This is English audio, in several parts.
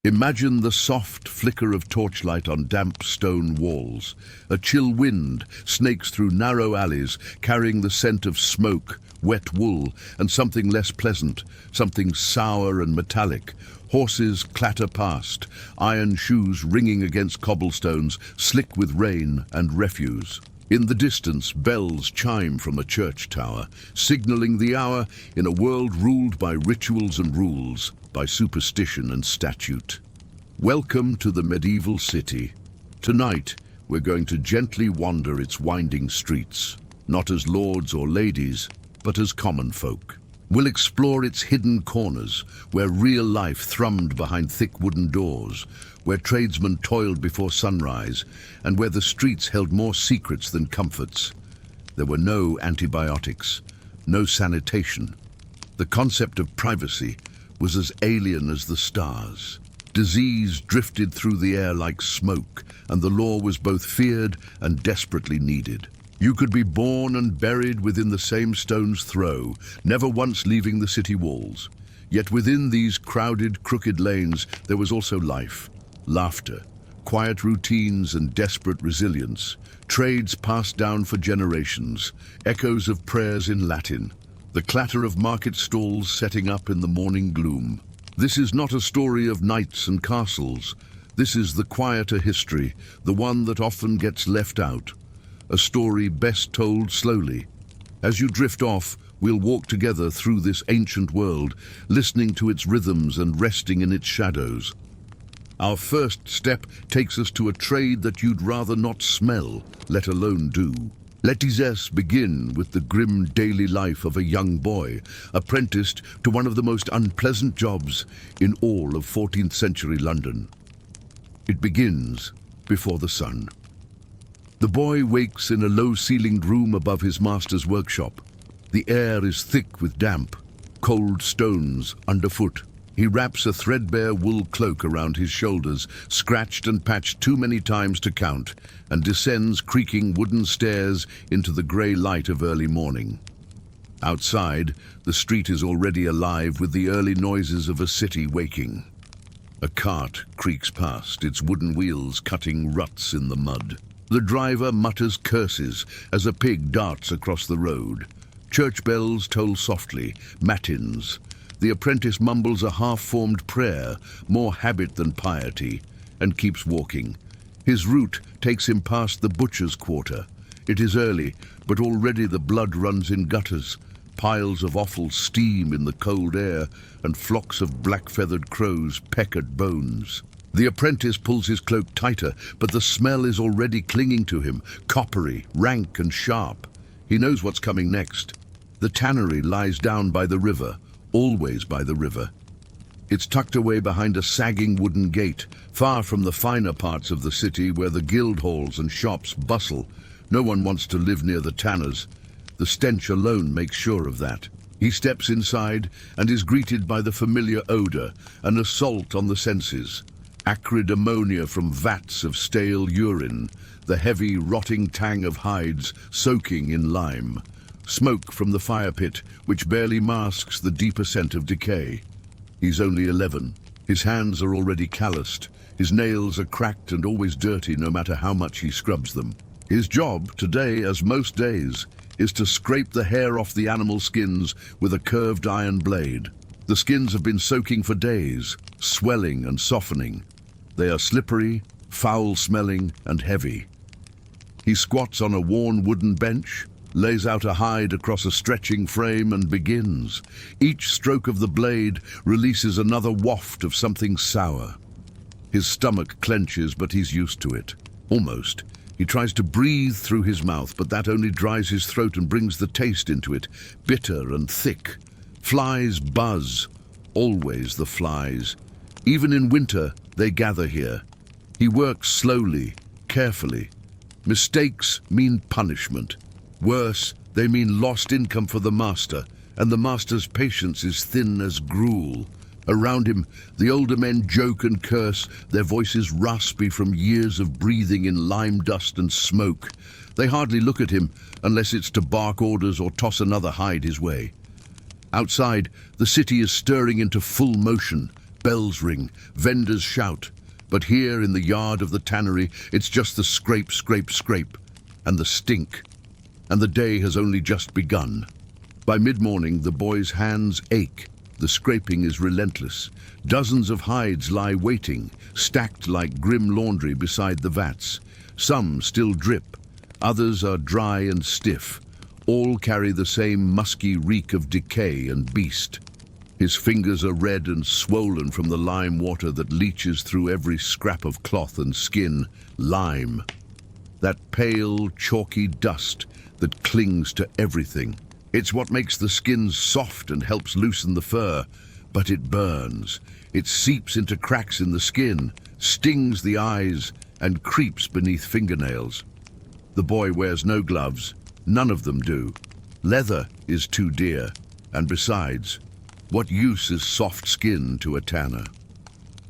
Imagine the soft flicker of torchlight on damp stone walls. A chill wind snakes through narrow alleys, carrying the scent of smoke, wet wool, and something less pleasant, something sour and metallic. Horses clatter past, iron shoes ringing against cobblestones, slick with rain and refuse. In the distance, bells chime from a church tower, signaling the hour in a world ruled by rituals and rules, by superstition and statute. Welcome to the medieval city. Tonight, we're going to gently wander its winding streets, not as lords or ladies, but as common folk. We'll explore its hidden corners, where real life thrummed behind thick wooden doors, where tradesmen toiled before sunrise, and where the streets held more secrets than comforts. There were no antibiotics, no sanitation. The concept of privacy was as alien as the stars. Disease drifted through the air like smoke, and the law was both feared and desperately needed. You could be born and buried within the same stone's throw, never once leaving the city walls. Yet within these crowded, crooked lanes, there was also life, laughter, quiet routines and desperate resilience, trades passed down for generations, echoes of prayers in Latin, the clatter of market stalls setting up in the morning gloom. This is not a story of knights and castles. This is the quieter history, the one that often gets left out. A story best told slowly. As you drift off, we'll walk together through this ancient world, listening to its rhythms and resting in its shadows. Our first step takes us to a trade that you'd rather not smell, let alone do. Let us begin with the grim daily life of a young boy, apprenticed to one of the most unpleasant jobs in all of 14th century London. It begins before the sun. The boy wakes in a low-ceilinged room above his master's workshop. The air is thick with damp, cold stones underfoot. He wraps a threadbare wool cloak around his shoulders, scratched and patched too many times to count, and descends creaking wooden stairs into the grey light of early morning. Outside, the street is already alive with the early noises of a city waking. A cart creaks past, its wooden wheels cutting ruts in the mud. The driver mutters curses as a pig darts across the road. Church bells toll softly, matins. The apprentice mumbles a half-formed prayer, more habit than piety, and keeps walking. His route takes him past the butcher's quarter. It is early, but already the blood runs in gutters. Piles of offal steam in the cold air, and flocks of black-feathered crows peck at bones. The apprentice pulls his cloak tighter, but the smell is already clinging to him, coppery, rank and sharp. He knows what's coming next. The tannery lies down by the river, always by the river. It's tucked away behind a sagging wooden gate, far from the finer parts of the city where the guild halls and shops bustle. No one wants to live near the tanners. The stench alone makes sure of that. He steps inside and is greeted by the familiar odor, an assault on the senses. Acrid ammonia from vats of stale urine, the heavy, rotting tang of hides soaking in lime. Smoke from the fire pit, which barely masks the deeper scent of decay. He's only 11. His hands are already calloused. His nails are cracked and always dirty, no matter how much he scrubs them. His job, today as most days, is to scrape the hair off the animal skins with a curved iron blade. The skins have been soaking for days, swelling and softening. They are slippery, foul-smelling, and heavy. He squats on a worn wooden bench, lays out a hide across a stretching frame, and begins. Each stroke of the blade releases another waft of something sour. His stomach clenches, but he's used to it. Almost. He tries to breathe through his mouth, but that only dries his throat and brings the taste into it, bitter and thick. Flies buzz. Always the flies. Even in winter, they gather here. He works slowly, carefully. Mistakes mean punishment. Worse, they mean lost income for the master, and the master's patience is thin as gruel. Around him, the older men joke and curse, their voices raspy from years of breathing in lime dust and smoke. They hardly look at him unless it's to bark orders or toss another hide his way. Outside, the city is stirring into full motion. Bells ring, vendors shout. But here in the yard of the tannery, it's just the scrape, scrape, scrape, and the stink. And the day has only just begun. By mid-morning, the boys' hands ache. The scraping is relentless. Dozens of hides lie waiting, stacked like grim laundry beside the vats. Some still drip, others are dry and stiff. All carry the same musky reek of decay and beast. His fingers are red and swollen from the lime water that leaches through every scrap of cloth and skin. Lime. That pale, chalky dust that clings to everything. It's what makes the skin soft and helps loosen the fur. But it burns. It seeps into cracks in the skin, stings the eyes, and creeps beneath fingernails. The boy wears no gloves. None of them do. Leather is too dear. And besides, what use is soft skin to a tanner?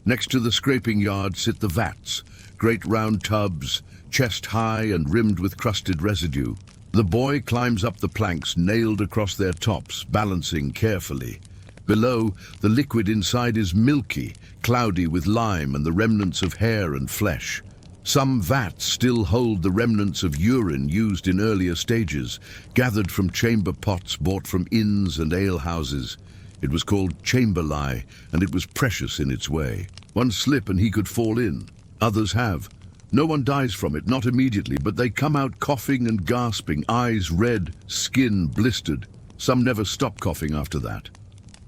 Next to the scraping yard sit the vats, great round tubs, chest high and rimmed with crusted residue. The boy climbs up the planks nailed across their tops, balancing carefully. Below, the liquid inside is milky, cloudy with lime and the remnants of hair and flesh. Some vats still hold the remnants of urine used in earlier stages, gathered from chamber pots bought from inns and alehouses. It was called chamber lye, and it was precious in its way. One slip and he could fall in. Others have. No one dies from it, not immediately, but they come out coughing and gasping, eyes red, skin blistered. Some never stop coughing after that.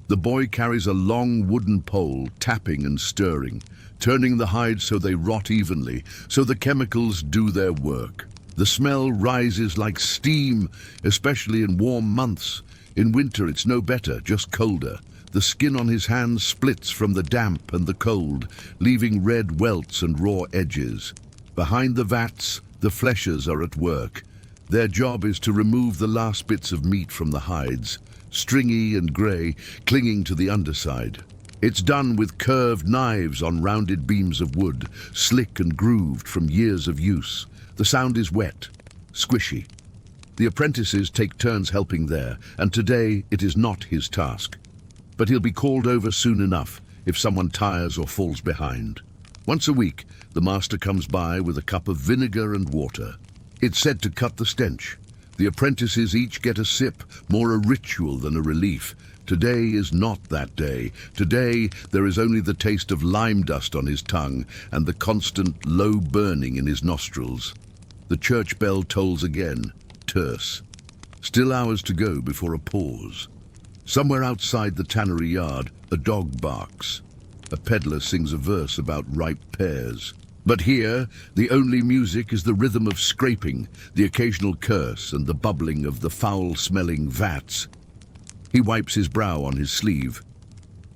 The boy carries a long wooden pole, tapping and stirring, turning the hides so they rot evenly, so the chemicals do their work. The smell rises like steam, especially in warm months. In winter it's no better, just colder. The skin on his hands splits from the damp and the cold, leaving red welts and raw edges. Behind the vats, the fleshers are at work. Their job is to remove the last bits of meat from the hides, stringy and grey, clinging to the underside. It's done with curved knives on rounded beams of wood, slick and grooved from years of use. The sound is wet, squishy. The apprentices take turns helping there, and today it is not his task. But he'll be called over soon enough if someone tires or falls behind. Once a week, the master comes by with a cup of vinegar and water. It's said to cut the stench. The apprentices each get a sip, more a ritual than a relief. Today is not that day. Today there is only the taste of lime dust on his tongue and the constant low burning in his nostrils. The church bell tolls again, terse. Still hours to go before a pause. Somewhere outside the tannery yard, a dog barks. A peddler sings a verse about ripe pears. But here, the only music is the rhythm of scraping, the occasional curse and the bubbling of the foul-smelling vats. He wipes his brow on his sleeve.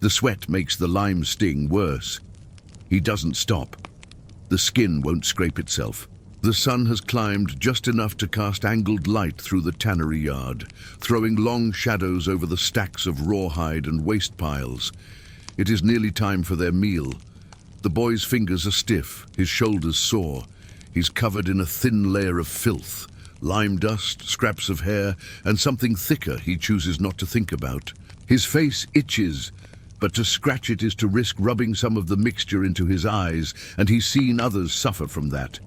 The sweat makes the lime sting worse. He doesn't stop. The skin won't scrape itself. The sun has climbed just enough to cast angled light through the tannery yard, throwing long shadows over the stacks of rawhide and waste piles. It is nearly time for their meal. The boy's fingers are stiff, his shoulders sore. He's covered in a thin layer of filth, lime dust, scraps of hair, and something thicker he chooses not to think about. His face itches, but to scratch it is to risk rubbing some of the mixture into his eyes, and he's seen others suffer from that.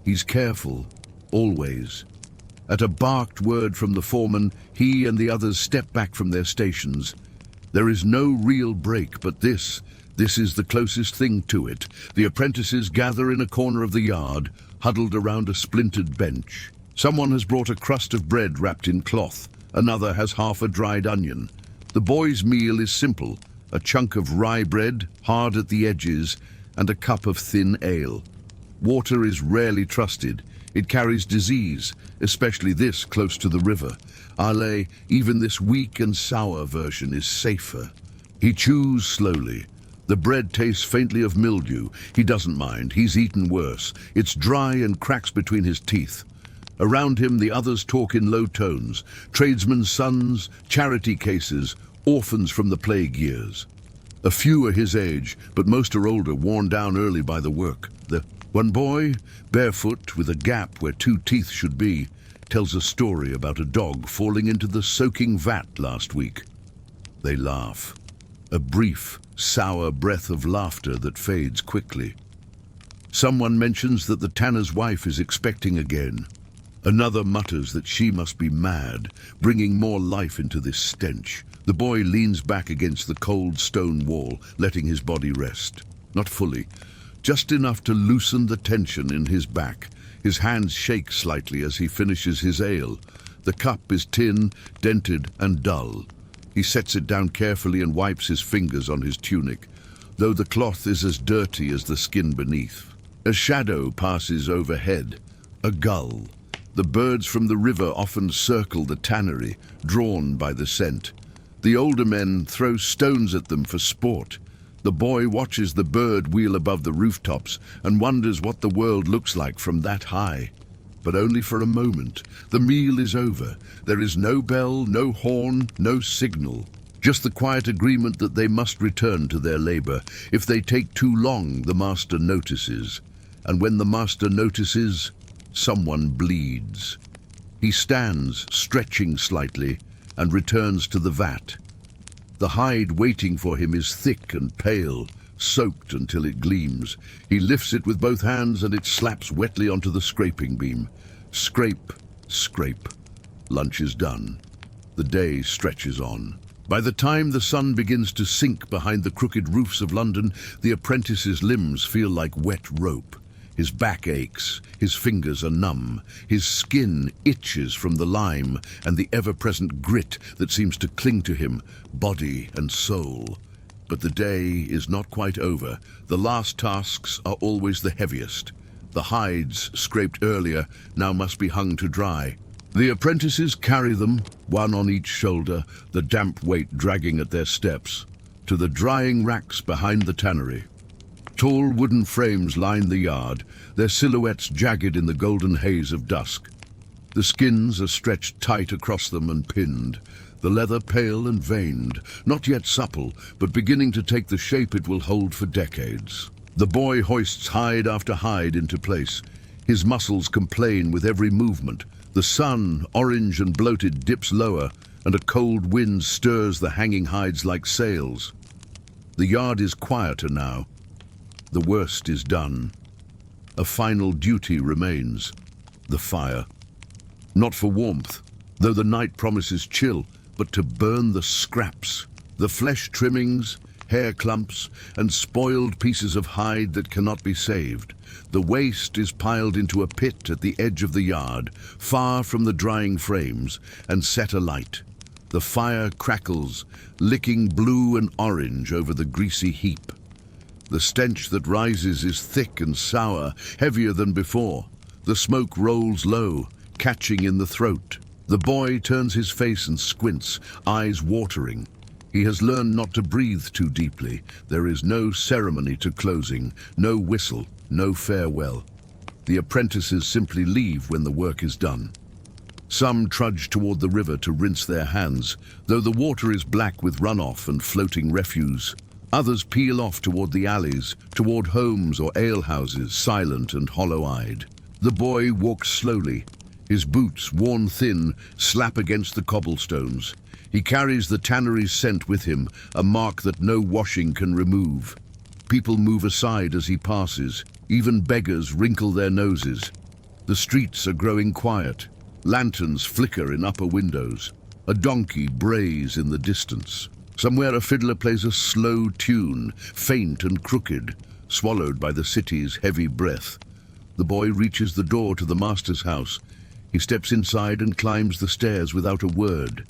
He's careful, always. At a barked word from the foreman, he and the others step back from their stations. There is no real break, but this is the closest thing to it. The apprentices gather in a corner of the yard, huddled around a splintered bench. Someone has brought a crust of bread wrapped in cloth. Another has half a dried onion. The boy's meal is simple: a chunk of rye bread, hard at the edges, and a cup of thin ale. Water is rarely trusted. It carries disease, especially this close to the river. Ale, even this weak and sour version is safer. He chews slowly. The bread tastes faintly of mildew. He doesn't mind. He's eaten worse. It's dry and cracks between his teeth. Around him, the others talk in low tones. Tradesmen's sons, charity cases, orphans from the plague years. A few are his age, but most are older, worn down early by the work. One boy, barefoot with a gap where 2 teeth should be, tells a story about a dog falling into the soaking vat last week. They laugh. A brief, sour breath of laughter that fades quickly. Someone mentions that the tanner's wife is expecting again. Another mutters that she must be mad, bringing more life into this stench. The boy leans back against the cold stone wall, letting his body rest. Not fully, just enough to loosen the tension in his back. His hands shake slightly as he finishes his ale. The cup is tin, dented and dull. He sets it down carefully and wipes his fingers on his tunic, though the cloth is as dirty as the skin beneath. A shadow passes overhead, a gull. The birds from the river often circle the tannery, drawn by the scent. The older men throw stones at them for sport. The boy watches the bird wheel above the rooftops and wonders what the world looks like from that high. But only for a moment. The meal is over. There is no bell, no horn, no signal. Just the quiet agreement that they must return to their labor. If they take too long, the master notices. And when the master notices, someone bleeds. He stands, stretching slightly, and returns to the vat. The hide waiting for him is thick and pale, soaked until it gleams. He lifts it with both hands and it slaps wetly onto the scraping beam. Scrape, scrape. Lunch is done. The day stretches on. By the time the sun begins to sink behind the crooked roofs of London, the apprentice's limbs feel like wet rope. His back aches, his fingers are numb, his skin itches from the lime and the ever-present grit that seems to cling to him, body and soul. But the day is not quite over. The last tasks are always the heaviest. The hides, scraped earlier, now must be hung to dry. The apprentices carry them, one on each shoulder, the damp weight dragging at their steps, to the drying racks behind the tannery. Tall wooden frames line the yard, their silhouettes jagged in the golden haze of dusk. The skins are stretched tight across them and pinned, the leather pale and veined, not yet supple, but beginning to take the shape it will hold for decades. The boy hoists hide after hide into place. His muscles complain with every movement. The sun, orange and bloated, dips lower, and a cold wind stirs the hanging hides like sails. The yard is quieter now. The worst is done. A final duty remains, the fire. Not for warmth, though the night promises chill, but to burn the scraps, the flesh trimmings, hair clumps, and spoiled pieces of hide that cannot be saved. The waste is piled into a pit at the edge of the yard, far from the drying frames, and set alight. The fire crackles, licking blue and orange over the greasy heap. The stench that rises is thick and sour, heavier than before. The smoke rolls low, catching in the throat. The boy turns his face and squints, eyes watering. He has learned not to breathe too deeply. There is no ceremony to closing, no whistle, no farewell. The apprentices simply leave when the work is done. Some trudge toward the river to rinse their hands, though the water is black with runoff and floating refuse. Others peel off toward the alleys, toward homes or alehouses, silent and hollow-eyed. The boy walks slowly. His boots, worn thin, slap against the cobblestones. He carries the tannery's scent with him, a mark that no washing can remove. People move aside as he passes. Even beggars wrinkle their noses. The streets are growing quiet. Lanterns flicker in upper windows. A donkey brays in the distance. Somewhere a fiddler plays a slow tune, faint and crooked, swallowed by the city's heavy breath. The boy reaches the door to the master's house. He steps inside and climbs the stairs without a word.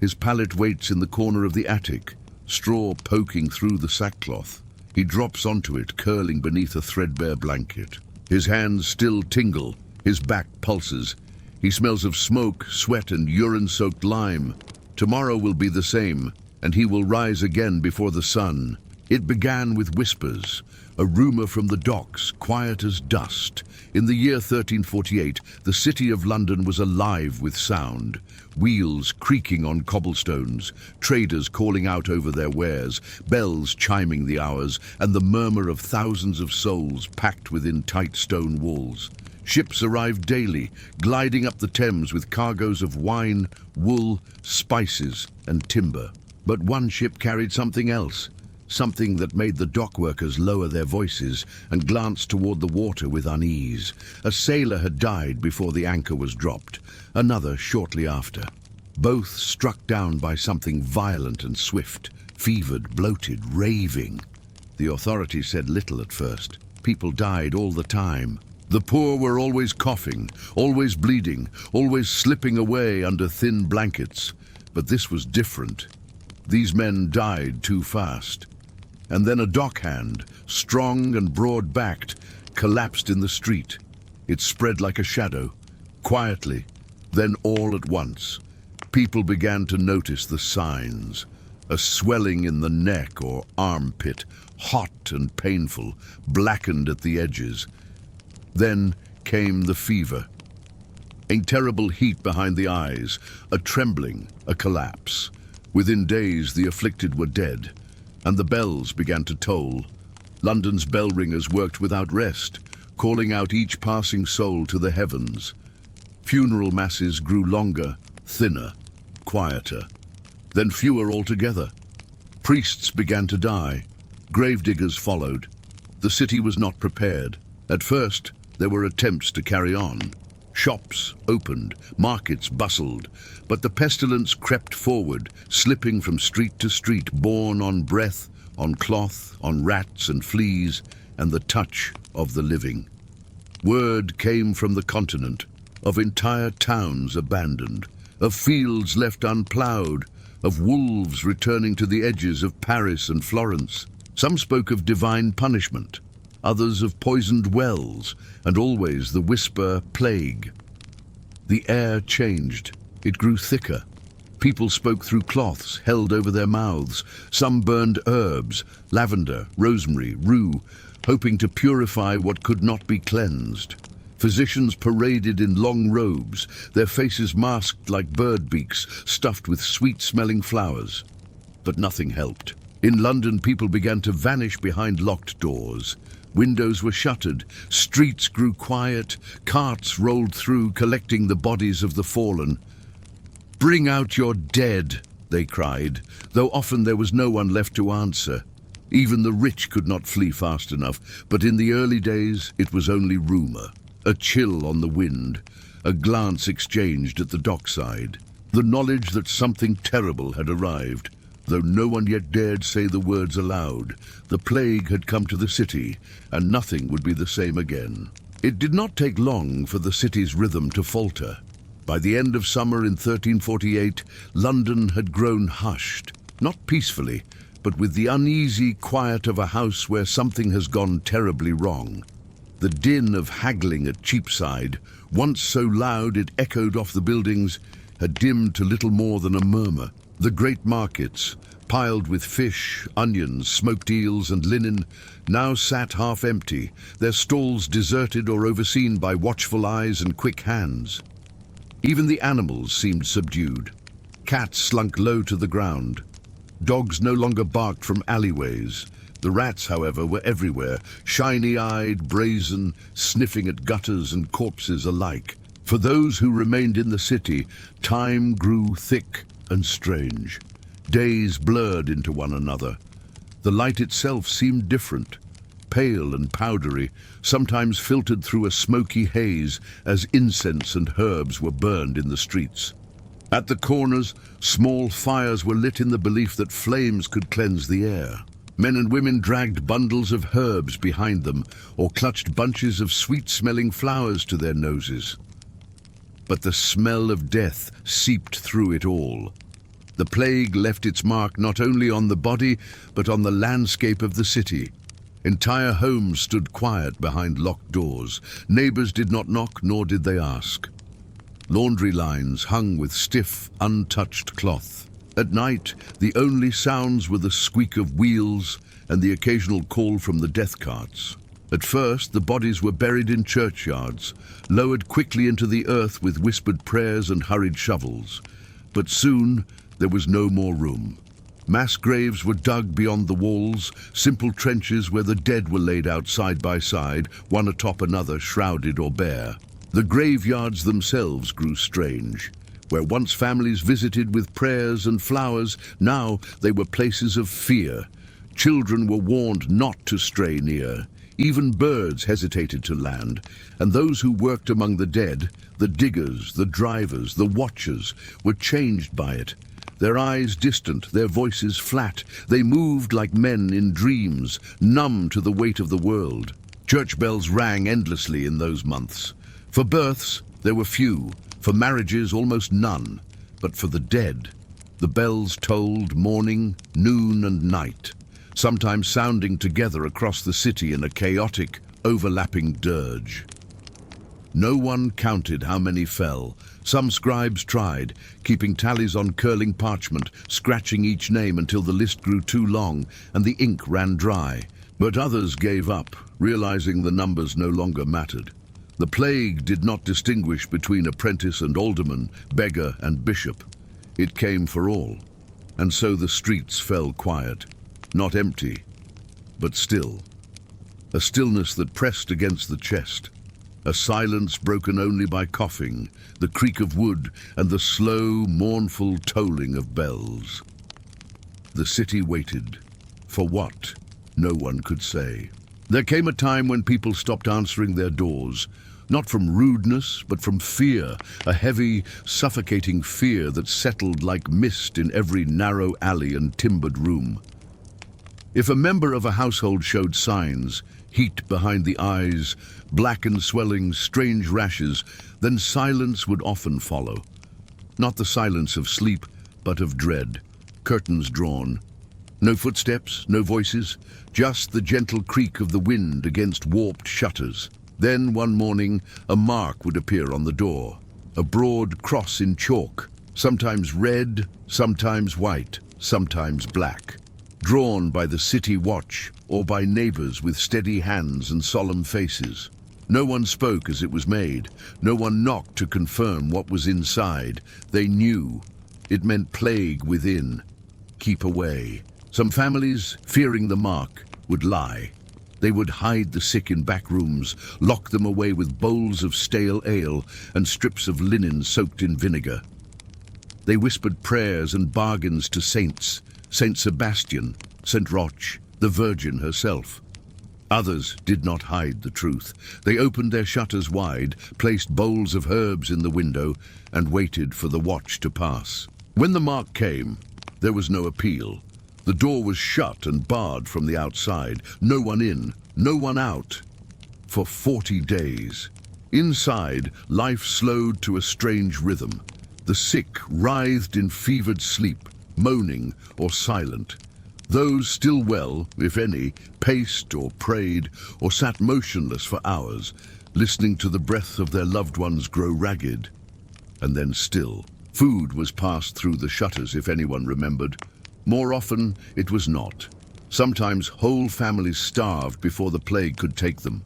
His pallet waits in the corner of the attic, straw poking through the sackcloth. He drops onto it, curling beneath a threadbare blanket. His hands still tingle, his back pulses. He smells of smoke, sweat and urine-soaked lime. Tomorrow will be the same, and he will rise again before the sun. It began with whispers, a rumor from the docks, quiet as dust. In the year 1348, the city of London was alive with sound. Wheels creaking on cobblestones, traders calling out over their wares, bells chiming the hours, and the murmur of thousands of souls packed within tight stone walls. Ships arrived daily, gliding up the Thames with cargoes of wine, wool, spices, and timber. But one ship carried something else. something that made the dock workers lower their voices and glance toward the water with unease. A sailor had died before the anchor was dropped, another shortly after. Both struck down by something violent and swift, fevered, bloated, raving. The authorities said little at first. People died all the time. The poor were always coughing, always bleeding, always slipping away under thin blankets. But this was different. These men died too fast. And then a dockhand, strong and broad-backed, collapsed in the street. It spread like a shadow, quietly, then all at once. People began to notice the signs. A swelling in the neck or armpit, hot and painful, blackened at the edges. Then came the fever. A terrible heat behind the eyes, a trembling, a collapse. Within days, the afflicted were dead, and the bells began to toll. London's bell ringers worked without rest, calling out each passing soul to the heavens. Funeral masses grew longer, thinner, quieter, then fewer altogether. Priests began to die. Gravediggers followed. The city was not prepared. At first, there were attempts to carry on. Shops opened, markets bustled, but the pestilence crept forward, slipping from street to street, borne on breath, on cloth, on rats and fleas, and the touch of the living. Word came from the continent, of entire towns abandoned, of fields left unplowed, of wolves returning to the edges of Paris and Florence. Some spoke of divine punishment, others of poisoned wells, and always the whisper plague. The air changed. It grew thicker. People spoke through cloths held over their mouths. Some burned herbs, lavender, rosemary, rue, hoping to purify what could not be cleansed. Physicians paraded in long robes, their faces masked like bird beaks, stuffed with sweet-smelling flowers. But nothing helped. In London, people began to vanish behind locked doors. Windows were shuttered, streets grew quiet, carts rolled through, collecting the bodies of the fallen. "Bring out your dead," they cried, though often there was no one left to answer. Even the rich could not flee fast enough, but in the early days it was only rumor. A chill on the wind, a glance exchanged at the dockside, the knowledge that something terrible had arrived. Though no one yet dared say the words aloud, the plague had come to the city, and nothing would be the same again. It did not take long for the city's rhythm to falter. By the end of summer in 1348, London had grown hushed, not peacefully, but with the uneasy quiet of a house where something has gone terribly wrong. The din of haggling at Cheapside, once so loud it echoed off the buildings, had dimmed to little more than a murmur. The great markets, piled with fish, onions, smoked eels and linen, now sat half empty, their stalls deserted or overseen by watchful eyes and quick hands. Even the animals seemed subdued. Cats slunk low to the ground. Dogs no longer barked from alleyways. The rats, however, were everywhere, shiny-eyed, brazen, sniffing at gutters and corpses alike. For those who remained in the city, time grew thick and strange. Days blurred into one another. The light itself seemed different, pale and powdery, sometimes filtered through a smoky haze as incense and herbs were burned in the streets. At the corners, small fires were lit in the belief that flames could cleanse the air. Men and women dragged bundles of herbs behind them or clutched bunches of sweet-smelling flowers to their noses. But the smell of death seeped through it all. The plague left its mark not only on the body, but on the landscape of the city. Entire homes stood quiet behind locked doors. Neighbors did not knock, nor did they ask. Laundry lines hung with stiff, untouched cloth. At night, the only sounds were the squeak of wheels and the occasional call from the death carts. At first, the bodies were buried in churchyards, lowered quickly into the earth with whispered prayers and hurried shovels. But soon, there was no more room. Mass graves were dug beyond the walls, simple trenches where the dead were laid out side by side, one atop another, shrouded or bare. The graveyards themselves grew strange. Where once families visited with prayers and flowers, now they were places of fear. Children were warned not to stray near. Even birds hesitated to land, and those who worked among the dead, the diggers, the drivers, the watchers, were changed by it. Their eyes distant, their voices flat, they moved like men in dreams, numb to the weight of the world. Church bells rang endlessly in those months. For births, there were few, for marriages almost none, but for the dead, the bells tolled morning, noon and night, sometimes sounding together across the city in a chaotic, overlapping dirge. No one counted how many fell. Some scribes tried, keeping tallies on curling parchment, scratching each name until the list grew too long and the ink ran dry. But others gave up, realizing the numbers no longer mattered. The plague did not distinguish between apprentice and alderman, beggar and bishop. It came for all, and so the streets fell quiet, not empty, but still. A stillness that pressed against the chest. A silence broken only by coughing, the creak of wood, and the slow, mournful tolling of bells. The city waited. For what? No one could say. There came a time when people stopped answering their doors, not from rudeness, but from fear, a heavy, suffocating fear that settled like mist in every narrow alley and timbered room. If a member of a household showed signs, heat behind the eyes, black and swelling, strange rashes, then silence would often follow. Not the silence of sleep, but of dread. Curtains drawn. No footsteps, no voices, just the gentle creak of the wind against warped shutters. Then one morning, a mark would appear on the door. A broad cross in chalk, sometimes red, sometimes white, sometimes black. Drawn by the city watch or by neighbors with steady hands and solemn faces. No one spoke as it was made. No one knocked to confirm what was inside. They knew. It meant plague within. Keep away. Some families, fearing the mark, would lie. They would hide the sick in back rooms, lock them away with bowls of stale ale and strips of linen soaked in vinegar. They whispered prayers and bargains to saints, Saint Sebastian, Saint Roch, the Virgin herself. Others did not hide the truth. They opened their shutters wide, placed bowls of herbs in the window, and waited for the watch to pass. When the mark came, there was no appeal. The door was shut and barred from the outside. No one in, no one out. For 40 days. Inside, life slowed to a strange rhythm. The sick writhed in fevered sleep, moaning or silent. Those still well, if any, paced or prayed or sat motionless for hours, listening to the breath of their loved ones grow ragged. And then still. Food was passed through the shutters, if anyone remembered. More often, it was not. Sometimes whole families starved before the plague could take them.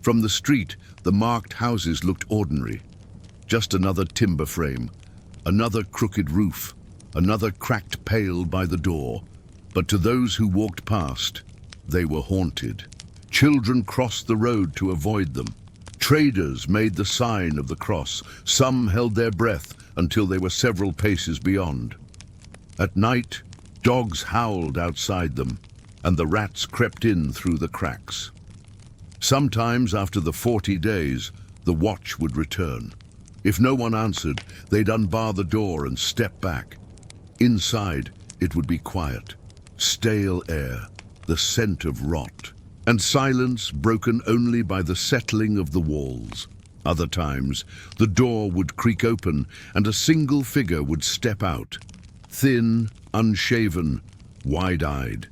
From the street, the marked houses looked ordinary. Just another timber frame, another crooked roof, another cracked pail by the door. But to those who walked past, they were haunted. Children crossed the road to avoid them. Traders made the sign of the cross. Some held their breath until they were several paces beyond. At night, dogs howled outside them, and the rats crept in through the cracks. Sometimes, after the 40 days, the watch would return. If no one answered, they'd unbar the door and step back. Inside, it would be quiet. Stale air, the scent of rot, and silence broken only by the settling of the walls. Other times, the door would creak open and a single figure would step out. Thin, unshaven, wide-eyed.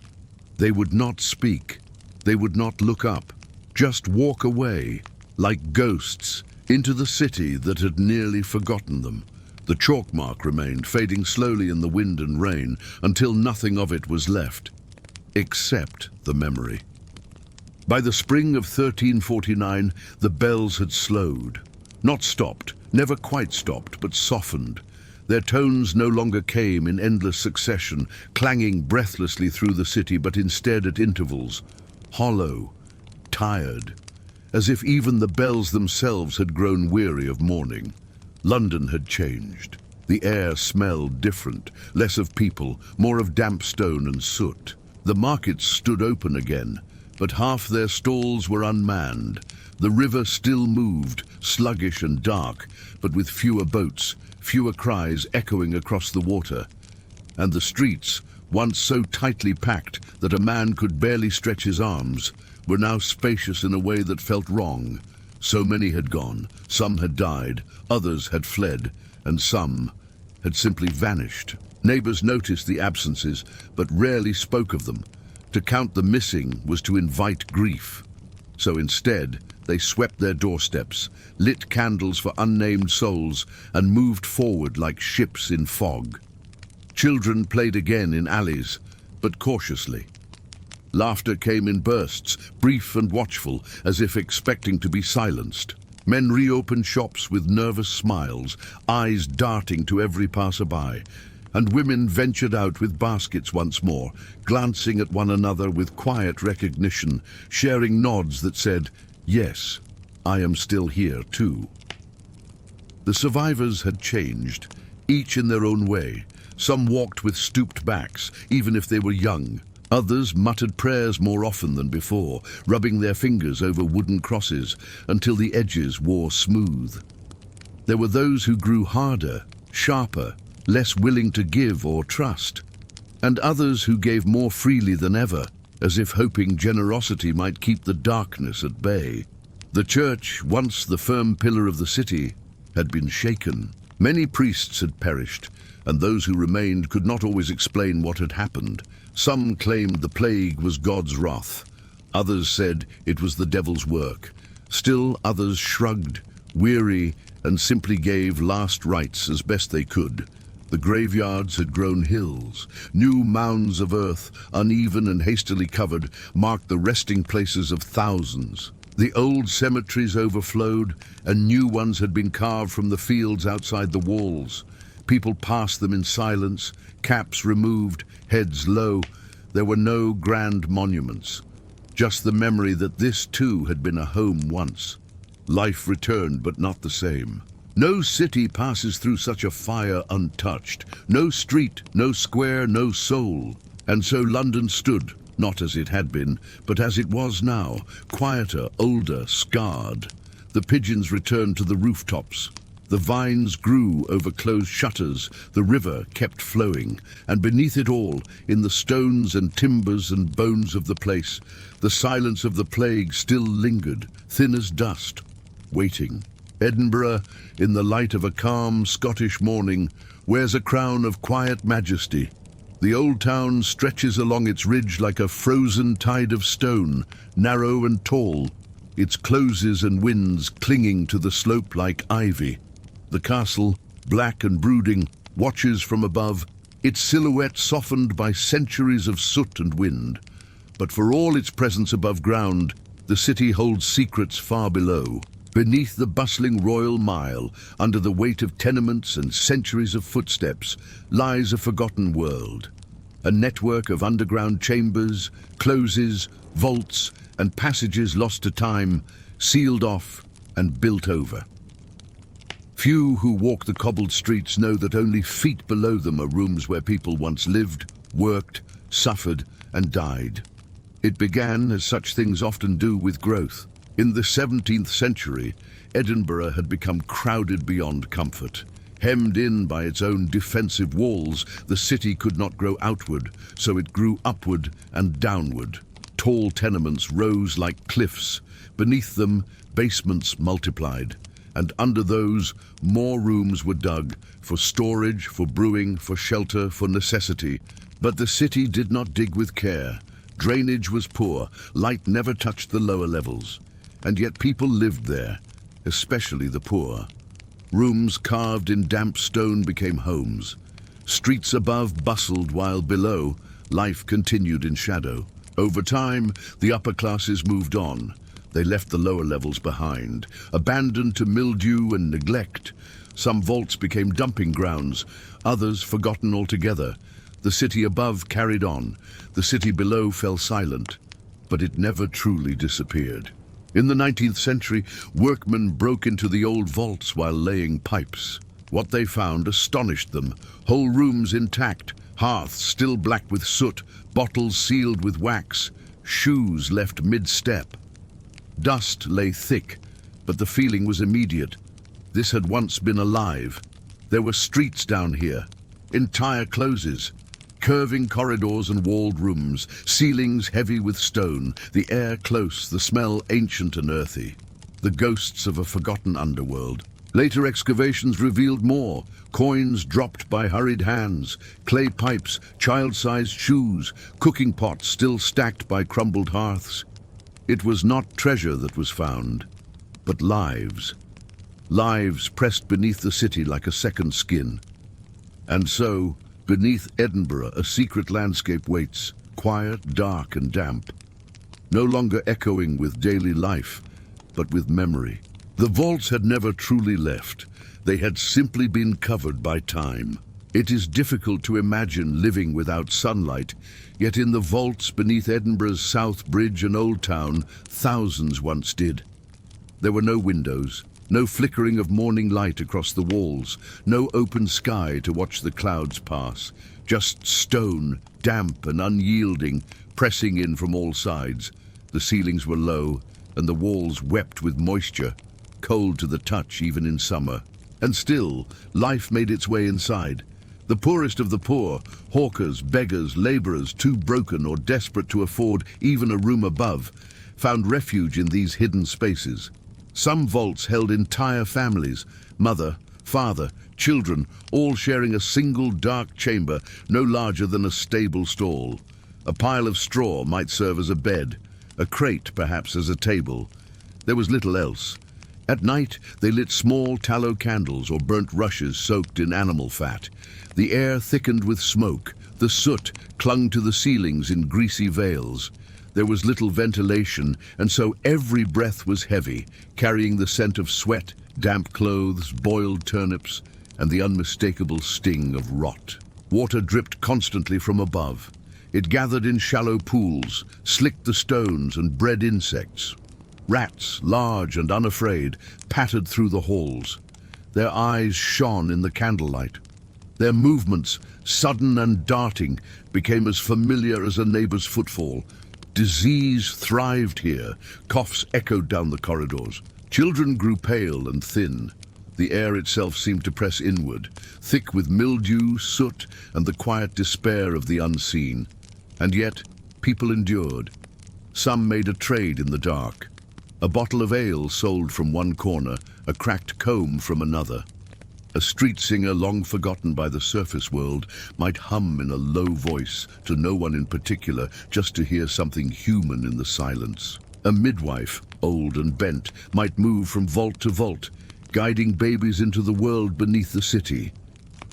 They would not speak. They would not look up. Just walk away, like ghosts, into the city that had nearly forgotten them. The chalk mark remained, fading slowly in the wind and rain, until nothing of it was left, except the memory. By the spring of 1349, the bells had slowed. Not stopped, never quite stopped, but softened. Their tones no longer came in endless succession, clanging breathlessly through the city, but instead at intervals, hollow, tired, as if even the bells themselves had grown weary of mourning. London had changed. The air smelled different, less of people, more of damp stone and soot. The markets stood open again, but half their stalls were unmanned. The river still moved, sluggish and dark, but with fewer boats, fewer cries echoing across the water. And the streets, once so tightly packed that a man could barely stretch his arms, were now spacious in a way that felt wrong. So many had gone, some had died, others had fled, and some had simply vanished. Neighbors noticed the absences, but rarely spoke of them. To count the missing was to invite grief. So instead, they swept their doorsteps, lit candles for unnamed souls, and moved forward like ships in fog. Children played again in alleys, but cautiously. Laughter came in bursts, brief and watchful, as if expecting to be silenced. Men reopened shops with nervous smiles, eyes darting to every passerby, and women ventured out with baskets once more, glancing at one another with quiet recognition, sharing nods that said, "Yes, I am still here too." The survivors had changed, each in their own way. Some walked with stooped backs, even if they were young. Others muttered prayers more often than before, rubbing their fingers over wooden crosses until the edges wore smooth. There were those who grew harder, sharper, less willing to give or trust, and others who gave more freely than ever, as if hoping generosity might keep the darkness at bay. The church, once the firm pillar of the city, had been shaken. Many priests had perished, and those who remained could not always explain what had happened. Some claimed the plague was God's wrath. Others said it was the devil's work. Still others shrugged, weary, and simply gave last rites as best they could. The graveyards had grown hills. New mounds of earth, uneven and hastily covered, marked the resting places of thousands. The old cemeteries overflowed, and new ones had been carved from the fields outside the walls. People passed them in silence, caps removed, heads low. There were no grand monuments, just the memory that this too had been a home once. Life returned, but not the same. No city passes through such a fire untouched. No street, no square, no soul. And so London stood, not as it had been, but as it was now, quieter, older, scarred. The pigeons returned to the rooftops. The vines grew over closed shutters, the river kept flowing, and beneath it all, in the stones and timbers and bones of the place, the silence of the plague still lingered, thin as dust, waiting. Edinburgh, in the light of a calm Scottish morning, wears a crown of quiet majesty. The old town stretches along its ridge like a frozen tide of stone, narrow and tall, its closes and winds clinging to the slope like ivy. The castle, black and brooding, watches from above, its silhouette softened by centuries of soot and wind. But for all its presence above ground, the city holds secrets far below. Beneath the bustling Royal Mile, under the weight of tenements and centuries of footsteps, lies a forgotten world. A network of underground chambers, closes, vaults, and passages lost to time, sealed off and built over. Few who walk the cobbled streets know that only feet below them are rooms where people once lived, worked, suffered, and died. It began, as such things often do, with growth. In the 17th century, Edinburgh had become crowded beyond comfort. Hemmed in by its own defensive walls, the city could not grow outward, so it grew upward and downward. Tall tenements rose like cliffs. Beneath them, basements multiplied. And under those, more rooms were dug, for storage, for brewing, for shelter, for necessity. But the city did not dig with care. Drainage was poor, light never touched the lower levels. And yet people lived there, especially the poor. Rooms carved in damp stone became homes. Streets above bustled while below, life continued in shadow. Over time, the upper classes moved on. They left the lower levels behind, abandoned to mildew and neglect. Some vaults became dumping grounds, others forgotten altogether. The city above carried on, the city below fell silent, but it never truly disappeared. In the 19th century, workmen broke into the old vaults while laying pipes. What they found astonished them. Whole rooms intact, Hearths still black with soot, bottles sealed with wax, shoes left mid-step. Dust lay thick, but the feeling was immediate. This had once been alive. There were streets down here, entire closes, curving corridors and walled rooms, ceilings heavy with stone, the air close, the smell ancient and earthy. The ghosts of a forgotten underworld. Later excavations revealed more. Coins dropped by hurried hands, clay pipes, child-sized shoes, cooking pots still stacked by crumbled hearths. It was not treasure that was found, but lives. Lives pressed beneath the city like a second skin. And so, beneath Edinburgh, a secret landscape waits, quiet, dark and damp. No longer echoing with daily life, but with memory. The vaults had never truly left. They had simply been covered by time. It is difficult to imagine living without sunlight, yet in the vaults beneath Edinburgh's South Bridge and Old Town, thousands once did. There were no windows, no flickering of morning light across the walls, no open sky to watch the clouds pass, just stone, damp and unyielding, pressing in from all sides. The ceilings were low, and the walls wept with moisture, cold to the touch even in summer. And still, life made its way inside. The poorest of the poor, hawkers, beggars, labourers, too broken or desperate to afford even a room above, found refuge in these hidden spaces. Some vaults held entire families, mother, father, children, all sharing a single dark chamber no larger than a stable stall. A pile of straw might serve as a bed, a crate perhaps as a table. There was little else. At night, they lit small tallow candles or burnt rushes soaked in animal fat. The air thickened with smoke. The soot clung to the ceilings in greasy veils. There was little ventilation, and so every breath was heavy, carrying the scent of sweat, damp clothes, boiled turnips, and the unmistakable sting of rot. Water dripped constantly from above. It gathered in shallow pools, slicked the stones, and bred insects. Rats, large and unafraid, pattered through the halls. Their eyes shone in the candlelight. Their movements, sudden and darting, became as familiar as a neighbor's footfall. Disease thrived here. Coughs echoed down the corridors. Children grew pale and thin. The air itself seemed to press inward, thick with mildew, soot, and the quiet despair of the unseen. And yet, people endured. Some made a trade in the dark. A bottle of ale sold from one corner, a cracked comb from another. A street singer long forgotten by the surface world might hum in a low voice to no one in particular, just to hear something human in the silence. A midwife, old and bent, might move from vault to vault, guiding babies into the world beneath the city.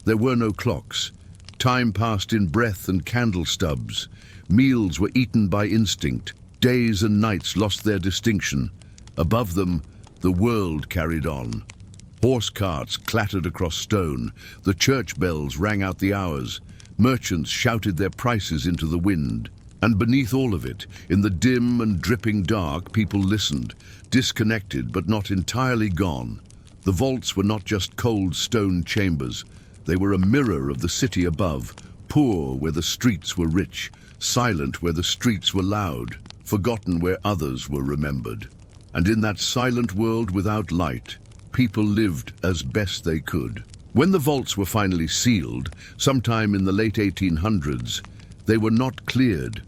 There were no clocks. Time passed in breath and candle stubs. Meals were eaten by instinct. Days and nights lost their distinction. Above them, the world carried on. Horse carts clattered across stone. The church bells rang out the hours. Merchants shouted their prices into the wind. And beneath all of it, in the dim and dripping dark, people listened, disconnected but not entirely gone. The vaults were not just cold stone chambers. They were a mirror of the city above, poor where the streets were rich, silent where the streets were loud, forgotten where others were remembered. And in that silent world without light, people lived as best they could. When the vaults were finally sealed, sometime in the late 1800s, they were not cleared.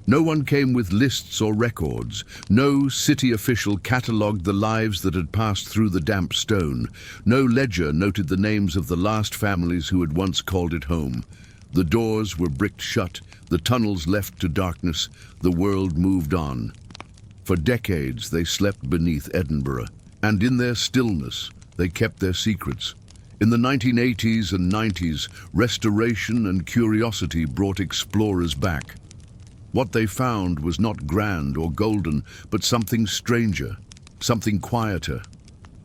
No one came with lists or records. No city official catalogued the lives that had passed through the damp stone. No ledger noted the names of the last families who had once called it home. The doors were bricked shut, the tunnels left to darkness, the world moved on. For decades they slept beneath Edinburgh, and in their stillness they kept their secrets. In the 1980s and 90s, restoration and curiosity brought explorers back. What they found was not grand or golden, but something stranger, something quieter.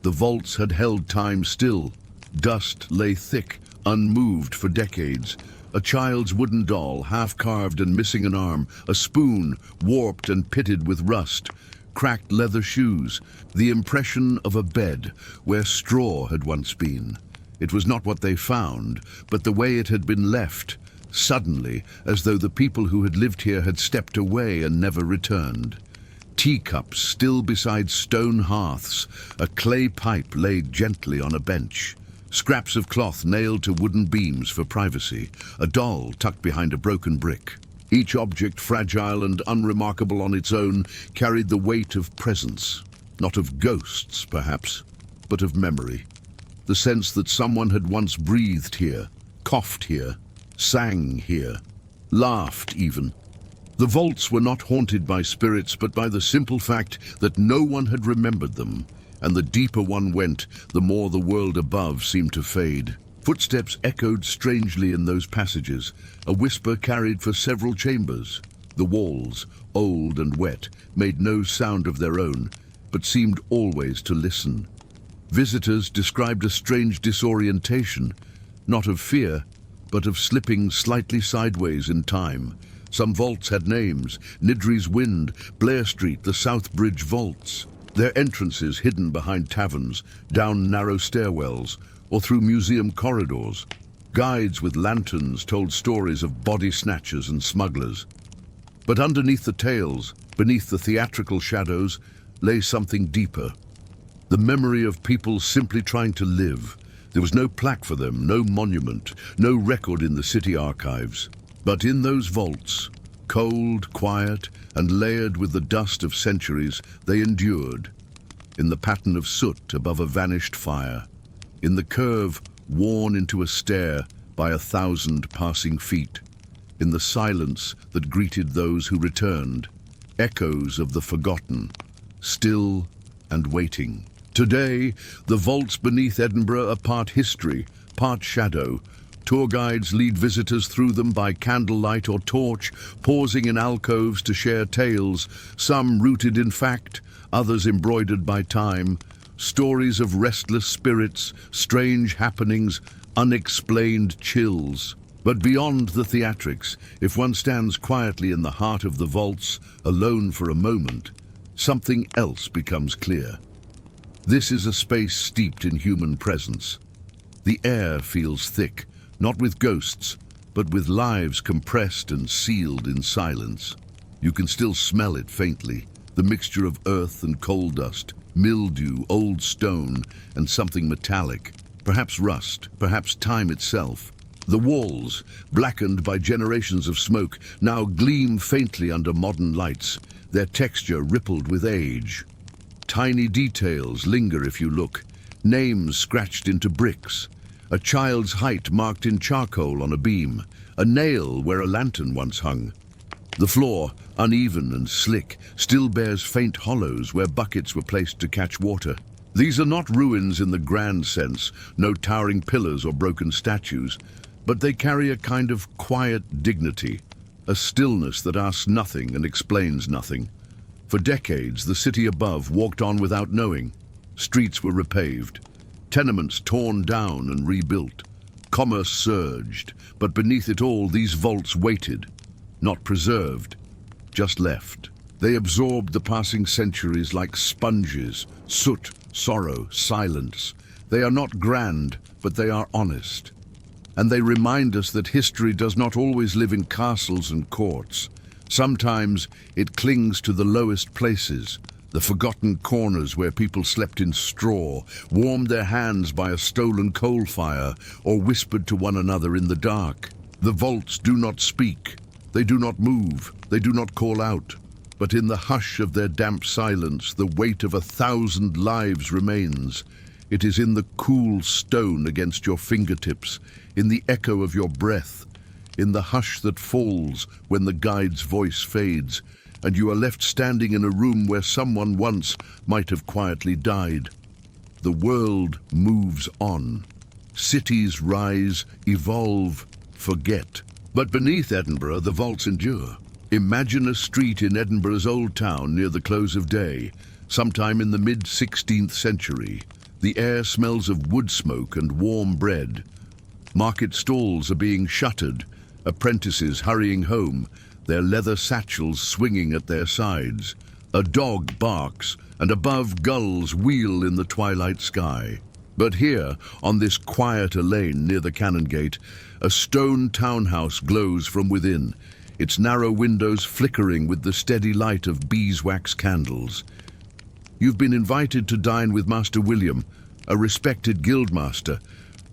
The vaults had held time still. Dust lay thick, unmoved for decades. A child's wooden doll, half-carved and missing an arm, a spoon, warped and pitted with rust, cracked leather shoes, the impression of a bed where straw had once been. It was not what they found, but the way it had been left, suddenly, as though the people who had lived here had stepped away and never returned. Teacups still beside stone hearths, a clay pipe laid gently on a bench, scraps of cloth nailed to wooden beams for privacy, a doll tucked behind a broken brick. Each object, fragile and unremarkable on its own, carried the weight of presence, not of ghosts, perhaps, but of memory. The sense that someone had once breathed here, coughed here, sang here, laughed even. The vaults were not haunted by spirits, but by the simple fact that no one had remembered them, and the deeper one went, the more the world above seemed to fade. Footsteps echoed strangely in those passages, a whisper carried for several chambers. The walls, old and wet, made no sound of their own, but seemed always to listen. Visitors described a strange disorientation, not of fear, but of slipping slightly sideways in time. Some vaults had names: Nidri's Wynd, Blair Street, the South Bridge Vaults. Their entrances hidden behind taverns, down narrow stairwells, or through museum corridors. Guides with lanterns told stories of body snatchers and smugglers. But underneath the tales, beneath the theatrical shadows, lay something deeper. The memory of people simply trying to live. There was no plaque for them, no monument, no record in the city archives. But in those vaults, cold, quiet, and layered with the dust of centuries, they endured. In the pattern of soot above a vanished fire, in the curve worn into a stair by 1,000 passing feet, in the silence that greeted those who returned, echoes of the forgotten, still and waiting. Today, the vaults beneath Edinburgh are part history, part shadow. Tour guides lead visitors through them by candlelight or torch, pausing in alcoves to share tales, some rooted in fact, others embroidered by time, stories of restless spirits, strange happenings, unexplained chills. But beyond the theatrics, if one stands quietly in the heart of the vaults, alone for a moment, something else becomes clear. This is a space steeped in human presence. The air feels thick, not with ghosts, but with lives compressed and sealed in silence. You can still smell it faintly, the mixture of earth and coal dust, mildew, old stone, and something metallic, perhaps rust, perhaps time itself. The walls, blackened by generations of smoke, now gleam faintly under modern lights, their texture rippled with age. Tiny details linger if you look, names scratched into bricks, a child's height marked in charcoal on a beam, a nail where a lantern once hung. The floor, uneven and slick, still bears faint hollows where buckets were placed to catch water. These are not ruins in the grand sense, no towering pillars or broken statues, but they carry a kind of quiet dignity, a stillness that asks nothing and explains nothing. For decades, the city above walked on without knowing. Streets were repaved, tenements torn down and rebuilt. Commerce surged, but beneath it all, these vaults waited, not preserved, just left. They absorbed the passing centuries like sponges, soot, sorrow, silence. They are not grand, but they are honest. And they remind us that history does not always live in castles and courts. Sometimes it clings to the lowest places, the forgotten corners where people slept in straw, warmed their hands by a stolen coal fire, or whispered to one another in the dark. The vaults do not speak, they do not move, they do not call out. But in the hush of their damp silence, the weight of 1,000 lives remains. It is in the cool stone against your fingertips, in the echo of your breath, in the hush that falls when the guide's voice fades, and you are left standing in a room where someone once might have quietly died. The world moves on. Cities rise, evolve, forget. But beneath Edinburgh, the vaults endure. Imagine a street in Edinburgh's old town near the close of day, sometime in the mid-16th century. The air smells of wood smoke and warm bread. Market stalls are being shuttered, apprentices hurrying home, their leather satchels swinging at their sides. A dog barks, and above gulls wheel in the twilight sky. But here, on this quieter lane near the cannon gate, a stone townhouse glows from within, its narrow windows flickering with the steady light of beeswax candles. You've been invited to dine with Master William, a respected guildmaster,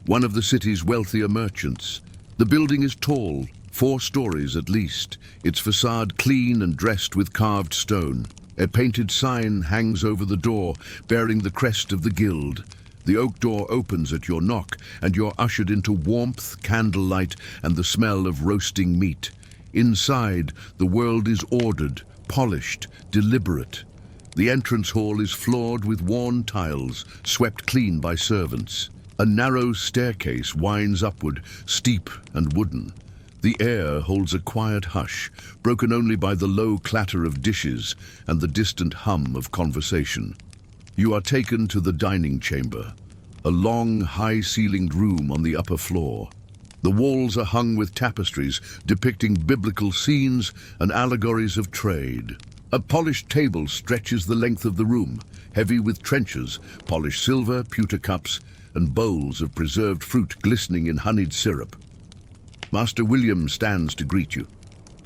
one of the city's wealthier merchants. The building is tall, 4 stories at least, its facade clean and dressed with carved stone. A painted sign hangs over the door, bearing the crest of the guild. The oak door opens at your knock, and you're ushered into warmth, candlelight, and the smell of roasting meat. Inside, the world is ordered, polished, deliberate. The entrance hall is floored with worn tiles, swept clean by servants. A narrow staircase winds upward, steep and wooden. The air holds a quiet hush, broken only by the low clatter of dishes and the distant hum of conversation. You are taken to the dining chamber, a long, high-ceilinged room on the upper floor. The walls are hung with tapestries depicting biblical scenes and allegories of trade. A polished table stretches the length of the room, heavy with trenchers, polished silver, pewter cups, and bowls of preserved fruit glistening in honeyed syrup. Master William stands to greet you.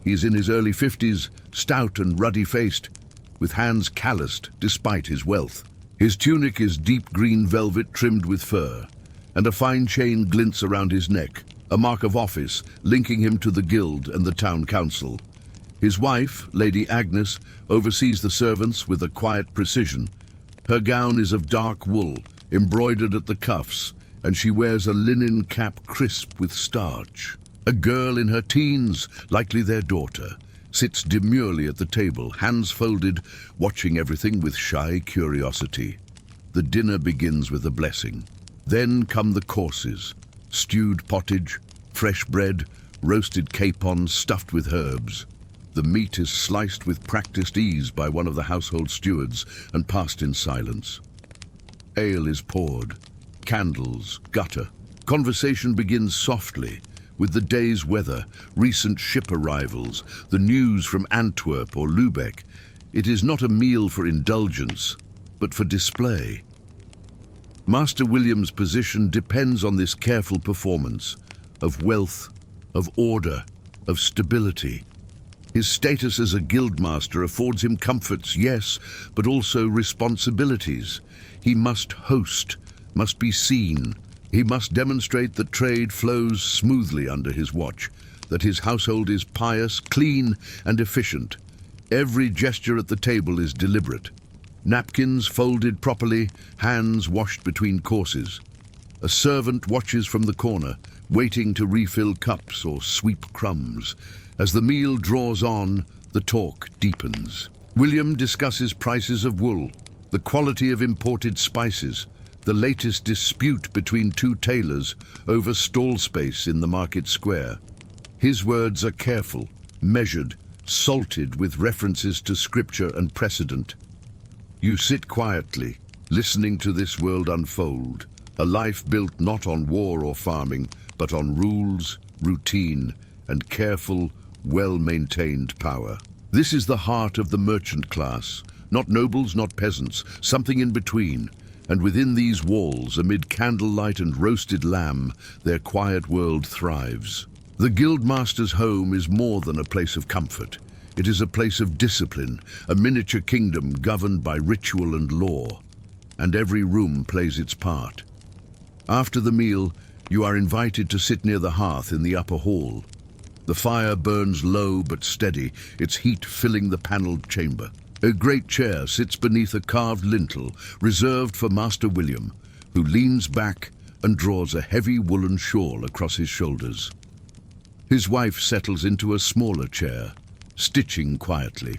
He is in his early 50s, stout and ruddy-faced, with hands calloused despite his wealth. His tunic is deep green velvet trimmed with fur, and a fine chain glints around his neck, a mark of office linking him to the guild and the town council. His wife, Lady Agnes, oversees the servants with a quiet precision. Her gown is of dark wool, embroidered at the cuffs, and she wears a linen cap crisp with starch. A girl in her teens, likely their daughter, sits demurely at the table, hands folded, watching everything with shy curiosity. The dinner begins with a blessing. Then come the courses: stewed pottage, fresh bread, roasted capons stuffed with herbs. The meat is sliced with practiced ease by one of the household stewards and passed in silence. Ale is poured, candles gutter. Conversation begins softly, with the day's weather, recent ship arrivals, the news from Antwerp or Lübeck. It is not a meal for indulgence, but for display. Master William's position depends on this careful performance of wealth, of order, of stability. His status as a guildmaster affords him comforts, yes, but also responsibilities. He must host, must be seen. He must demonstrate that trade flows smoothly under his watch, that his household is pious, clean, and efficient. Every gesture at the table is deliberate. Napkins folded properly, hands washed between courses. A servant watches from the corner, waiting to refill cups or sweep crumbs. As the meal draws on, the talk deepens. William discusses prices of wool, the quality of imported spices, the latest dispute between 2 tailors over stall space in the market square. His words are careful, measured, salted with references to scripture and precedent. You sit quietly, listening to this world unfold, a life built not on war or farming, but on rules, routine, and careful, well-maintained power. This is the heart of the merchant class, not nobles, not peasants, something in between. And within these walls, amid candlelight and roasted lamb, their quiet world thrives. The guildmaster's home is more than a place of comfort. It is a place of discipline, a miniature kingdom governed by ritual and law. And every room plays its part. After the meal, you are invited to sit near the hearth in the upper hall. The fire burns low but steady, its heat filling the panelled chamber. A great chair sits beneath a carved lintel reserved for Master William, who leans back and draws a heavy woolen shawl across his shoulders. His wife settles into a smaller chair, stitching quietly.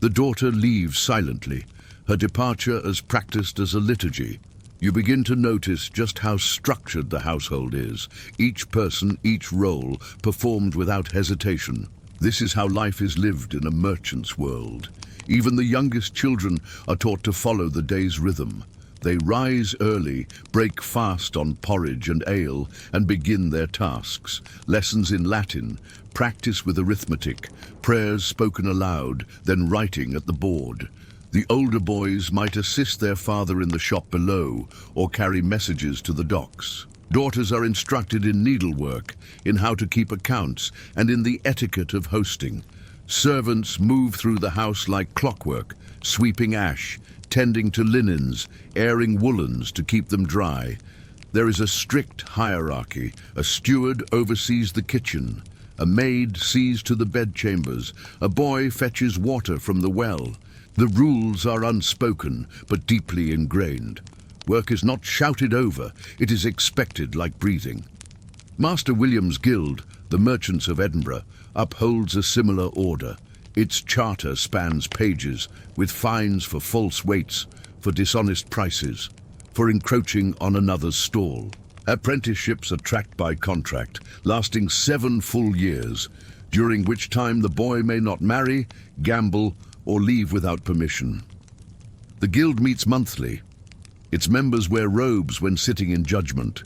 The daughter leaves silently, her departure as practiced as a liturgy. You begin to notice just how structured the household is, each person, each role, performed without hesitation. This is how life is lived in a merchant's world. Even the youngest children are taught to follow the day's rhythm. They rise early, break fast on porridge and ale, and begin their tasks. Lessons in Latin, practice with arithmetic, prayers spoken aloud, then writing at the board. The older boys might assist their father in the shop below or carry messages to the docks. Daughters are instructed in needlework, in how to keep accounts, and in the etiquette of hosting. Servants move through the house like clockwork, sweeping ash, tending to linens, airing woolens to keep them dry. There is a strict hierarchy. A steward oversees the kitchen. A maid sees to the bedchambers. A boy fetches water from the well. The rules are unspoken, but deeply ingrained. Work is not shouted over, it is expected like breathing. Master William's Guild, the Merchants of Edinburgh, upholds a similar order. Its charter spans pages, with fines for false weights, for dishonest prices, for encroaching on another's stall. Apprenticeships are tracked by contract, lasting 7 full years, during which time the boy may not marry, gamble, or leave without permission. The guild meets monthly. Its members wear robes when sitting in judgment.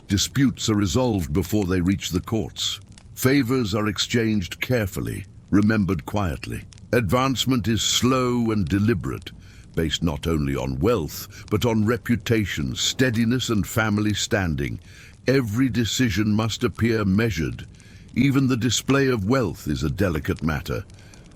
Disputes are resolved before they reach the courts. Favors are exchanged carefully, remembered quietly. Advancement is slow and deliberate, based not only on wealth, but on reputation, steadiness, and family standing. Every decision must appear measured. Even the display of wealth is a delicate matter.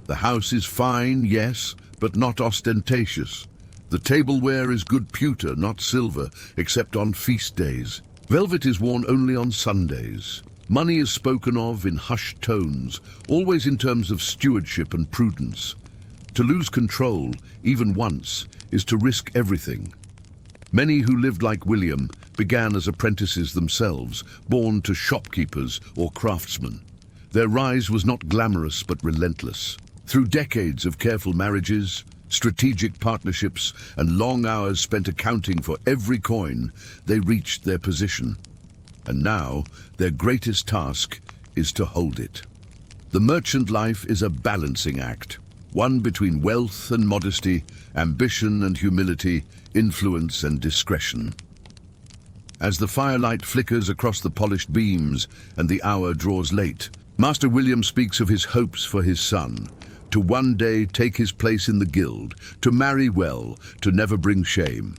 The house is fine, yes, but not ostentatious. The tableware is good pewter, not silver, except on feast days. Velvet is worn only on Sundays. Money is spoken of in hushed tones, always in terms of stewardship and prudence. To lose control, even once, is to risk everything. Many who lived like William began as apprentices themselves, born to shopkeepers or craftsmen. Their rise was not glamorous but relentless. Through decades of careful marriages, strategic partnerships, and long hours spent accounting for every coin, they reached their position. And now, their greatest task is to hold it. The merchant life is a balancing act, one between wealth and modesty, ambition and humility, influence and discretion. As the firelight flickers across the polished beams and the hour draws late, Master William speaks of his hopes for his son, to one day take his place in the guild, to marry well, to never bring shame.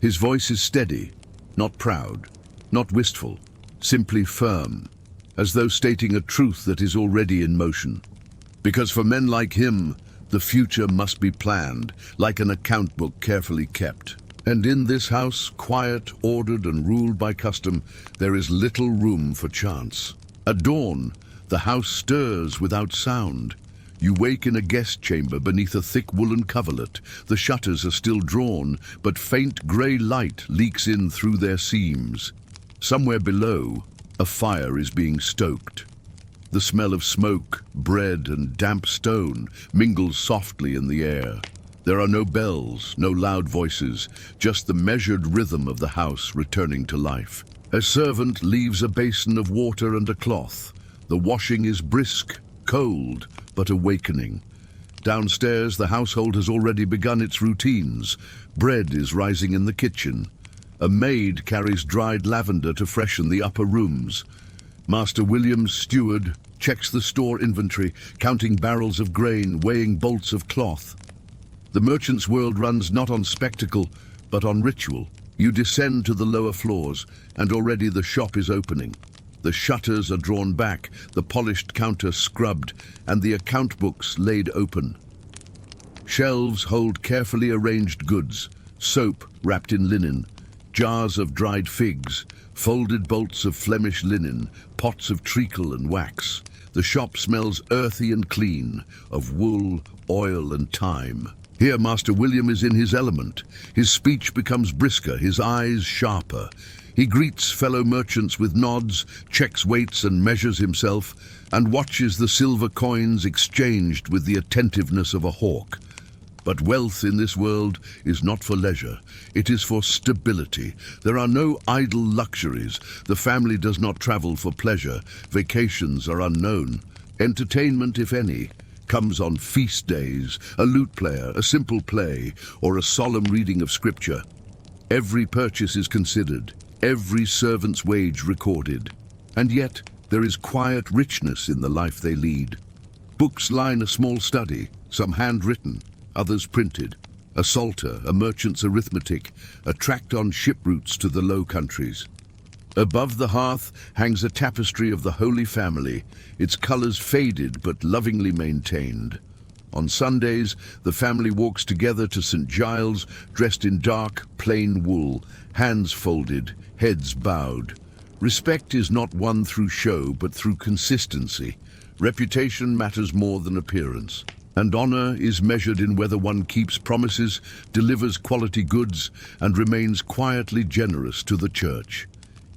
His voice is steady, not proud, not wistful, simply firm, as though stating a truth that is already in motion. Because for men like him, the future must be planned, like an account book carefully kept. And in this house, quiet, ordered, and ruled by custom, there is little room for chance. At dawn, the house stirs without sound. You wake in a guest chamber beneath a thick woolen coverlet. The shutters are still drawn, but faint grey light leaks in through their seams. Somewhere below, a fire is being stoked. The smell of smoke, bread, and damp stone mingles softly in the air. There are no bells, no loud voices, just the measured rhythm of the house returning to life. A servant leaves a basin of water and a cloth. The washing is brisk, cold, but awakening. Downstairs, the household has already begun its routines. Bread is rising in the kitchen. A maid carries dried lavender to freshen the upper rooms. Master William's steward checks the store inventory, counting barrels of grain, weighing bolts of cloth. The merchant's world runs not on spectacle, but on ritual. You descend to the lower floors, and already the shop is opening. The shutters are drawn back, the polished counter scrubbed, and the account books laid open. Shelves hold carefully arranged goods, soap wrapped in linen, jars of dried figs, folded bolts of Flemish linen, pots of treacle and wax. The shop smells earthy and clean, of wool, oil, and thyme. Here Master William is in his element. His speech becomes brisker, his eyes sharper. He greets fellow merchants with nods, checks weights and measures himself, and watches the silver coins exchanged with the attentiveness of a hawk. But wealth in this world is not for leisure. It is for stability. There are no idle luxuries. The family does not travel for pleasure. Vacations are unknown. Entertainment, if any, comes on feast days, a lute player, a simple play, or a solemn reading of scripture. Every purchase is considered, every servant's wage recorded. And yet, there is quiet richness in the life they lead. Books line a small study, some handwritten, others printed. a psalter, a merchant's arithmetic, a tract on ship routes to the Low Countries. Above the hearth hangs a tapestry of the Holy Family, its colours faded but lovingly maintained. On Sundays, the family walks together to St. Giles, dressed in dark, plain wool, hands folded, heads bowed. Respect is not won through show, but through consistency. Reputation matters more than appearance. And honour is measured in whether one keeps promises, delivers quality goods, and remains quietly generous to the church.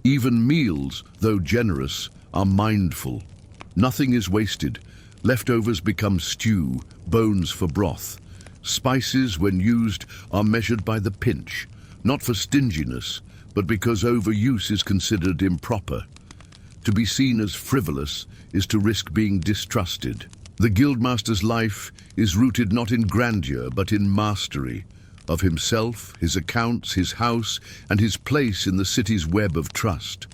Even meals, though generous, are mindful. Nothing is wasted. Leftovers become stew, bones for broth. Spices, when used, are measured by the pinch, not for stinginess, but because overuse is considered improper. To be seen as frivolous is to risk being distrusted. The Guildmaster's life is rooted not in grandeur, but in mastery of himself, his accounts, his house, and his place in the city's web of trust.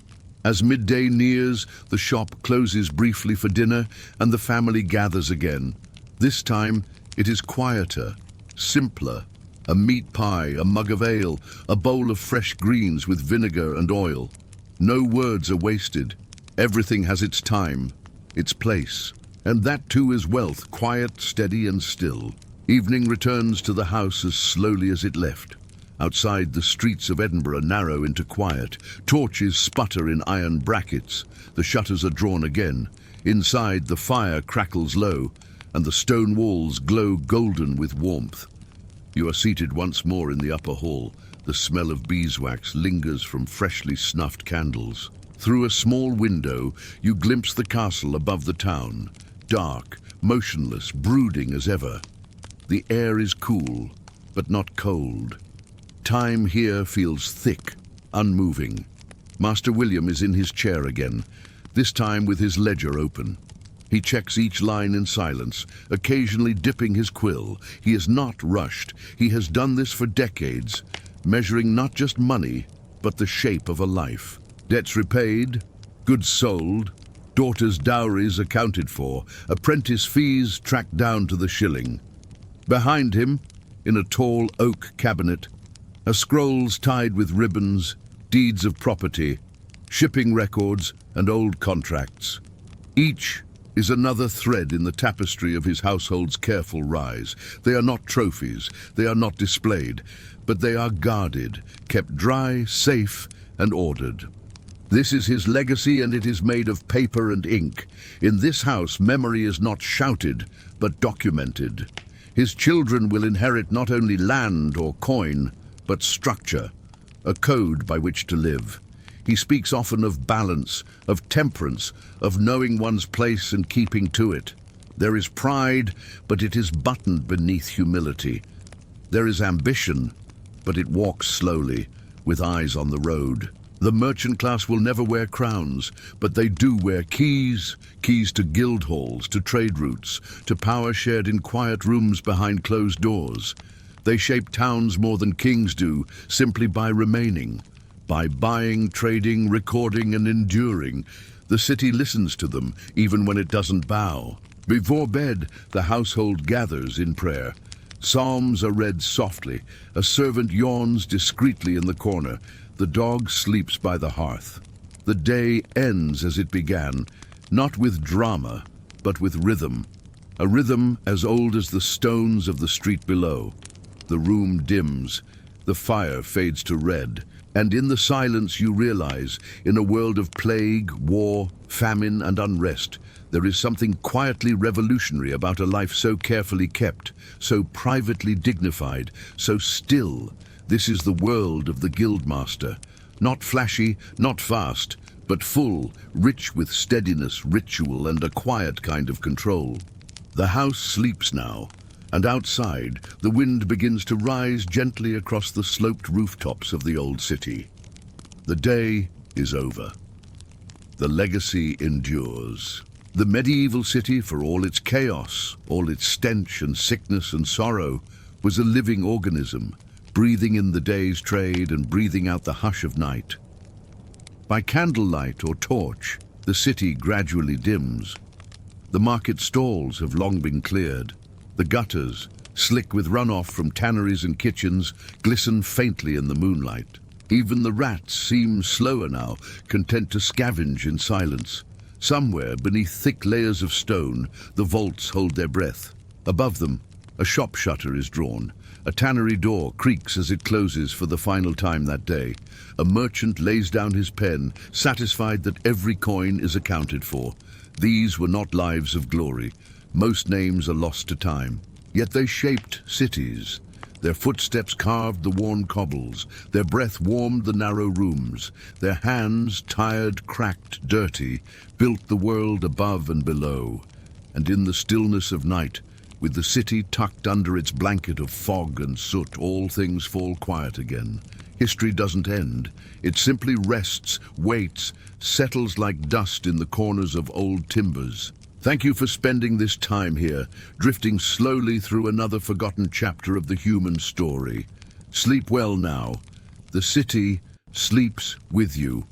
As midday nears, the shop closes briefly for dinner, and the family gathers again. This time, it is quieter, simpler. A meat pie, a mug of ale, a bowl of fresh greens with vinegar and oil. No words are wasted. Everything has its time, its place. And that too is wealth, quiet, steady and still. Evening returns to the house as slowly as it left. Outside, the streets of Edinburgh narrow into quiet. Torches sputter in iron brackets. The shutters are drawn again. Inside, the fire crackles low, and the stone walls glow golden with warmth. You are seated once more in the upper hall. The smell of beeswax lingers from freshly snuffed candles. Through a small window, you glimpse the castle above the town. Dark, motionless, brooding as ever. The air is cool, but not cold. Time here feels thick, unmoving. Master William is in his chair again, this time with his ledger open. He checks each line in silence, occasionally dipping his quill. He is not rushed. He has done this for decades, measuring not just money, but the shape of a life. Debts repaid, goods sold, daughters' dowries accounted for, apprentice fees tracked down to the shilling. Behind him, in a tall oak cabinet, are scrolls tied with ribbons, deeds of property, shipping records, and old contracts. Each is another thread in the tapestry of his household's careful rise. They are not trophies, they are not displayed, but they are guarded, kept dry, safe, and ordered. This is his legacy, and it is made of paper and ink. In this house, memory is not shouted, but documented. His children will inherit not only land or coin, but structure, a code by which to live. He speaks often of balance, of temperance, of knowing one's place and keeping to it. There is pride, but it is buttoned beneath humility. There is ambition, but it walks slowly, with eyes on the road. The merchant class will never wear crowns, but they do wear keys to guild halls, to trade routes, to power shared in quiet rooms behind closed doors. They shape towns more than kings do, simply by remaining. By buying, trading, recording, and enduring, the city listens to them, even when it doesn't bow. Before bed, the household gathers in prayer. Psalms are read softly. A servant yawns discreetly in the corner. The dog sleeps by the hearth. The day ends as it began, not with drama, but with rhythm. A rhythm as old as the stones of the street below. The room dims. The fire fades to red. And in the silence you realize, in a world of plague, war, famine, and unrest, there is something quietly revolutionary about a life so carefully kept, so privately dignified, so still. This is the world of the Guildmaster. Not flashy, not fast, but full, rich with steadiness, ritual, and a quiet kind of control. The house sleeps now. And outside, the wind begins to rise gently across the sloped rooftops of the old city. The day is over. The legacy endures. The medieval city, for all its chaos, all its stench and sickness and sorrow, was a living organism, breathing in the day's trade and breathing out the hush of night. By candlelight or torch, the city gradually dims. The market stalls have long been cleared. The gutters, slick with runoff from tanneries and kitchens, glisten faintly in the moonlight. Even the rats seem slower now, content to scavenge in silence. Somewhere, beneath thick layers of stone, the vaults hold their breath. Above them, a shop shutter is drawn. A tannery door creaks as it closes for the final time that day. A merchant lays down his pen, satisfied that every coin is accounted for. These were not lives of glory. Most names are lost to time. Yet they shaped cities. Their footsteps carved the worn cobbles. Their breath warmed the narrow rooms. Their hands, tired, cracked, dirty, built the world above and below. And in the stillness of night, with the city tucked under its blanket of fog and soot, all things fall quiet again. History doesn't end. It simply rests, waits, settles like dust in the corners of old timbers. Thank you for spending this time here, drifting slowly through another forgotten chapter of the human story. Sleep well now. The city sleeps with you.